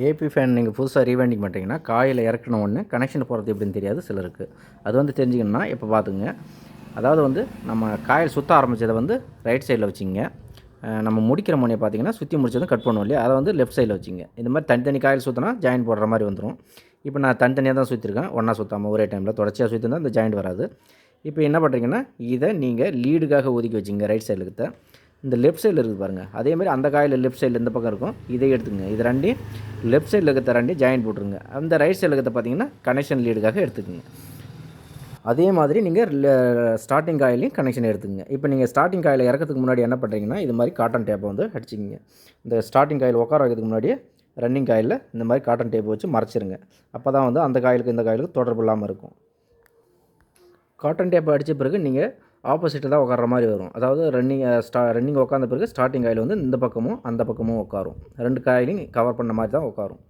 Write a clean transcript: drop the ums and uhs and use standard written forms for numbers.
AB fan நீங்கள் புதுசாக rewinding பண்ணுறீங்கன்னா காயில் இறக்கணும் ஒன்று கனெக்ஷன் போகிறது எப்படின்னு தெரியாது சிலருக்கு. அது வந்து தெரிஞ்சுக்கணுன்னா இப்போ பார்த்துங்க. அதாவது வந்து நம்ம காயில் சுற்ற ஆரம்பித்ததை வந்து ரைட் சைடில் வச்சுங்க. நம்ம முடிக்கிற முனையை பார்த்தீங்கன்னா சுற்றி முடிச்சதும் கட் பண்ணுவோம் இல்லையா, அதை வந்து லெஃப்ட் சைடில் வச்சுங்க. இந்த மாதிரி தனித்தனி காயில் சுற்றினா ஜாயின் போடுற மாதிரி வந்துடும். இப்போ நான் தனித்தனியாக தான் சுற்றிருக்கேன், ஒன்றா சுற்றாமல் ஒரே டைமில் தொடர்ச்சியாக சுற்றிருந்தால் இந்த ஜாயிண்ட் வராது. இப்போ என்ன பண்ணுறீங்கன்னா இதை நீங்கள் லீடுக்காக ஒதுக்கி வச்சுங்க ரைட் சைடில் இருக்க. இந்த லெஃப்ட் சைடில் இருக்குது பாருங்கள், அதேமாதிரி அந்த காயில் லெஃப்ட் சைடில் இந்த பக்கம் இருக்கும், இதை எடுத்துங்க. இது ரெண்டையும் லெஃப்ட் சைடில் இருக்கிற ரெண்டையும் ஜாயின் போட்டுருங்க. அந்த ரைட் சைடில் இருக்கிறத பார்த்தீங்கன்னா கனெக்ஷன் லீடுக்காக எடுத்துக்கோங்க. அதே மாதிரி நீங்கள் ஸ்டார்டிங் காயிலையும் கனெக்ஷன் எடுத்துக்கங்க. இப்போ நீங்கள் ஸ்டார்டிங் காயில் இறக்கிறதுக்கு முன்னாடி என்ன பண்ணுறீங்கன்னா இது மாதிரி காட்டன் டேப்பை வந்து அடிச்சிக்கிங்க. இந்த ஸ்டார்டிங் காயில் உட்கார வைக்கிறதுக்கு முன்னாடியே ரன்னிங் காயில் இந்த மாதிரி காட்டன் டேப் வச்சு மறைச்சிருங்க. அப்போ தான் வந்து அந்த காயிலுக்கு இந்த காயிலுக்கு தொடர்பு இல்லாமல் இருக்கும். காட்டன் டேப்பை அடித்த பிறகு நீங்கள் ஆப்போசிட்டில் தான் உட்கார மாதிரி வரும். அதாவது ரன்னிங் உட்காந்த பிறகு ஸ்டார்டிங் காயில் வந்து இந்த பக்கமும் அந்த பக்கமும் உட்காரும். 2 காயிலையும் கவர் பண்ண மாதிரி தான் உட்காரும்.